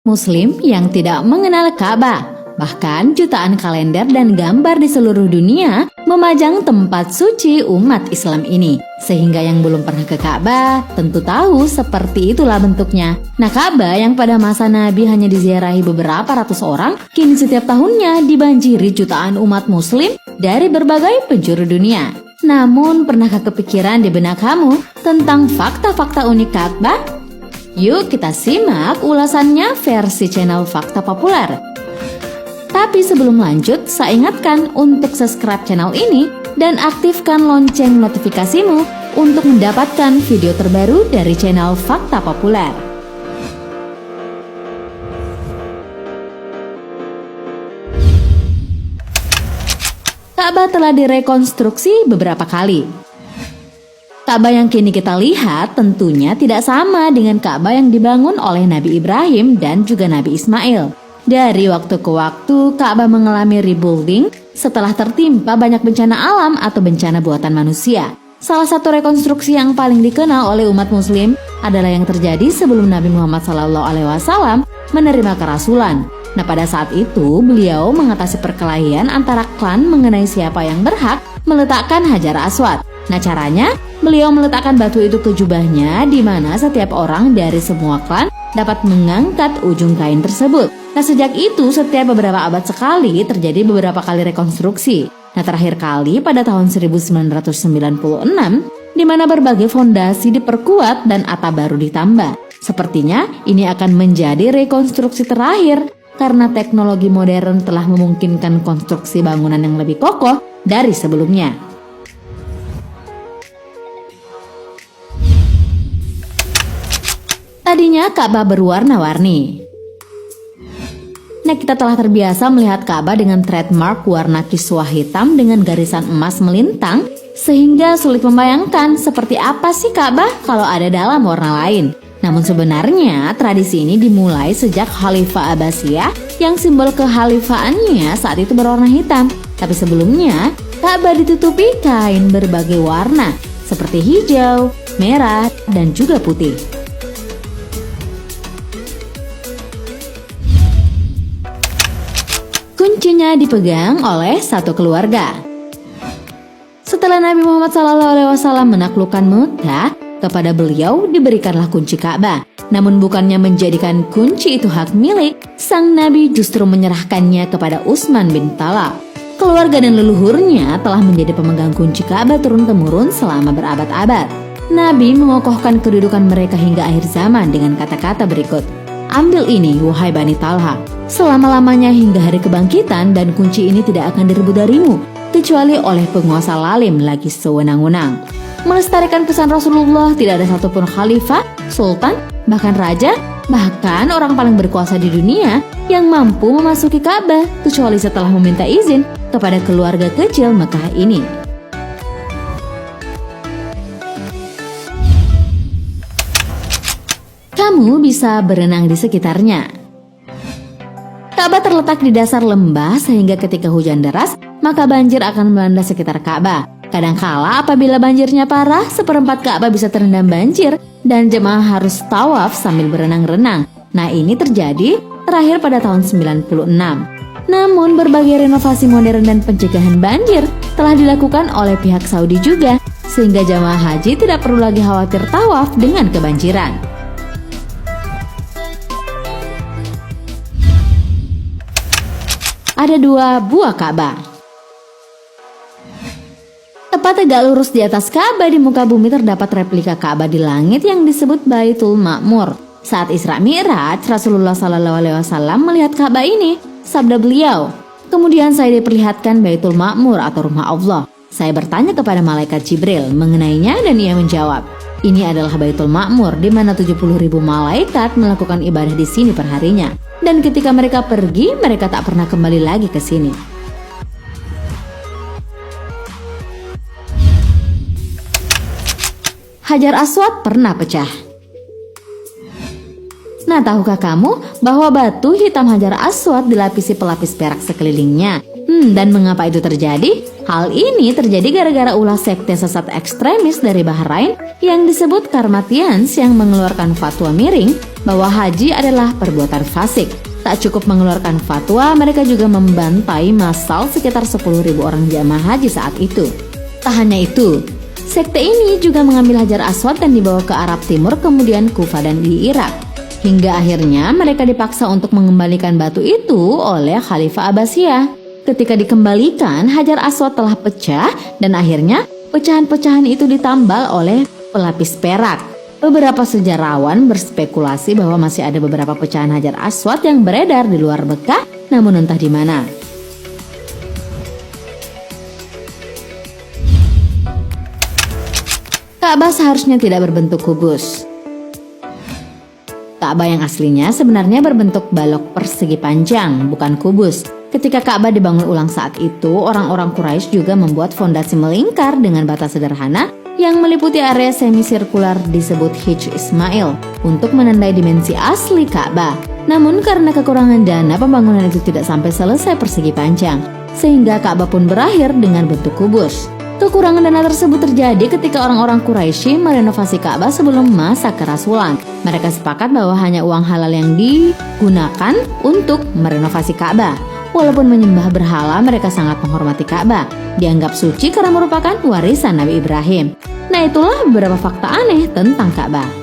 Muslim yang tidak mengenal Ka'bah. Bahkan jutaan kalender dan gambar di seluruh dunia memajang tempat suci umat Islam ini. Sehingga yang belum pernah ke Ka'bah tentu tahu seperti itulah bentuknya. Nah, Ka'bah yang pada masa Nabi hanya diziarahi beberapa ratus orang, kini setiap tahunnya dibanjiri jutaan umat Muslim dari berbagai penjuru dunia. Namun, pernahkah kepikiran di benak kamu tentang fakta-fakta unik Ka'bah? Yuk kita simak ulasannya versi channel Fakta Populer. Tapi sebelum lanjut, saya ingatkan untuk subscribe channel ini dan aktifkan lonceng notifikasimu untuk mendapatkan video terbaru dari channel Fakta Populer. Ka'bah telah direkonstruksi beberapa kali. Ka'bah yang kini kita lihat tentunya tidak sama dengan Ka'bah yang dibangun oleh Nabi Ibrahim dan juga Nabi Ismail. Dari waktu ke waktu, Ka'bah mengalami rebuilding setelah tertimpa banyak bencana alam atau bencana buatan manusia. Salah satu rekonstruksi yang paling dikenal oleh umat Muslim adalah yang terjadi sebelum Nabi Muhammad SAW menerima kerasulan. Nah, pada saat itu beliau mengatasi perkelahian antara klan mengenai siapa yang berhak meletakkan Hajar Aswad. Nah, caranya beliau meletakkan batu itu ke jubahnya, di mana setiap orang dari semua klan dapat mengangkat ujung kain tersebut. Nah, sejak itu setiap beberapa abad sekali terjadi beberapa kali rekonstruksi. Nah, terakhir kali pada tahun 1996 di mana berbagai fondasi diperkuat dan atap baru ditambah. Sepertinya ini akan menjadi rekonstruksi terakhir karena teknologi modern telah memungkinkan konstruksi bangunan yang lebih kokoh dari sebelumnya. Tadinya Ka'bah berwarna-warni. Nah, kita telah terbiasa melihat Ka'bah dengan trademark warna kiswah hitam dengan garisan emas melintang, sehingga sulit membayangkan seperti apa sih Ka'bah kalau ada dalam warna lain. Namun sebenarnya tradisi ini dimulai sejak Khalifah Abbasiyah yang simbol kekhalifaannya saat itu berwarna hitam. Tapi sebelumnya Ka'bah ditutupi kain berbagai warna seperti hijau, merah, dan juga putih. Kuncinya dipegang oleh satu keluarga. Setelah Nabi Muhammad SAW menaklukkan Mekah, kepada beliau diberikanlah kunci Ka'bah. Namun bukannya menjadikan kunci itu hak milik, sang Nabi justru menyerahkannya kepada Utsman bin Talal. Keluarga dan leluhurnya telah menjadi pemegang kunci Ka'bah turun-temurun selama berabad-abad. Nabi mengokohkan kedudukan mereka hingga akhir zaman dengan kata-kata berikut. Ambil ini, wahai Bani Talha, selama-lamanya hingga hari kebangkitan, dan kunci ini tidak akan direbut darimu, kecuali oleh penguasa lalim lagi sewenang-wenang. Melestarikan pesan Rasulullah, tidak ada satupun khalifah, sultan, bahkan raja, bahkan orang paling berkuasa di dunia yang mampu memasuki Ka'bah, kecuali setelah meminta izin kepada keluarga kecil Mekah ini. Kamu bisa berenang di sekitarnya. Ka'bah terletak di dasar lembah sehingga ketika hujan deras, maka banjir akan melanda sekitar Ka'bah. Kadangkala apabila banjirnya parah, seperempat Ka'bah bisa terendam banjir dan jemaah harus tawaf sambil berenang-renang. Nah, ini terjadi terakhir pada tahun 96. Namun berbagai renovasi modern dan pencegahan banjir telah dilakukan oleh pihak Saudi juga, sehingga jemaah haji tidak perlu lagi khawatir tawaf dengan kebanjiran. Ada dua buah Ka'bah. Tepat tegak lurus di atas Ka'bah di muka bumi terdapat replika Ka'bah di langit yang disebut Baitul Ma'mur. Saat Isra Mi'raj, Rasulullah SAW melihat Ka'bah ini. Sabda beliau, kemudian saya diperlihatkan Baitul Ma'mur atau rumah Allah. Saya bertanya kepada malaikat Jibril mengenainya dan ia menjawab, ini adalah Baitul Ma'mur di mana 70.000 malaikat melakukan ibadah di sini perharinya. Dan ketika mereka pergi, mereka tak pernah kembali lagi ke sini. Hajar Aswad pernah pecah. Nah, tahukah kamu bahwa batu hitam Hajar Aswad dilapisi pelapis perak sekelilingnya? Dan mengapa itu terjadi? Hal ini terjadi gara-gara ulah sekte sesat ekstremis dari Bahrain yang disebut Karmatians yang mengeluarkan fatwa miring bahwa haji adalah perbuatan fasik. Tak cukup mengeluarkan fatwa, mereka juga membantai massal sekitar 10.000 orang jamaah haji saat itu. Tak hanya itu, sekte ini juga mengambil Hajar Aswad dan dibawa ke Arab Timur, kemudian Kufah dan di Irak. Hingga akhirnya mereka dipaksa untuk mengembalikan batu itu oleh Khalifah Abbasiyah. Ketika dikembalikan, Hajar Aswad telah pecah dan akhirnya pecahan-pecahan itu ditambal oleh pelapis perak. Beberapa sejarawan berspekulasi bahwa masih ada beberapa pecahan Hajar Aswad yang beredar di luar Mekah, namun entah di mana. Ka'bah seharusnya tidak berbentuk kubus. Ka'bah yang aslinya sebenarnya berbentuk balok persegi panjang, bukan kubus. Ketika Ka'bah dibangun ulang saat itu, orang-orang Quraisy juga membuat fondasi melingkar dengan bata sederhana yang meliputi area semisirkular disebut Hijr Ismail untuk menandai dimensi asli Ka'bah. Namun karena kekurangan dana, pembangunan itu tidak sampai selesai persegi panjang, sehingga Ka'bah pun berakhir dengan bentuk kubus. Kekurangan dana tersebut terjadi ketika orang-orang Quraisy merenovasi Ka'bah sebelum masa kerasulan. Mereka sepakat bahwa hanya uang halal yang digunakan untuk merenovasi Ka'bah. Walaupun menyembah berhala, mereka sangat menghormati Ka'bah, dianggap suci karena merupakan warisan Nabi Ibrahim. Nah, itulah beberapa fakta aneh tentang Ka'bah.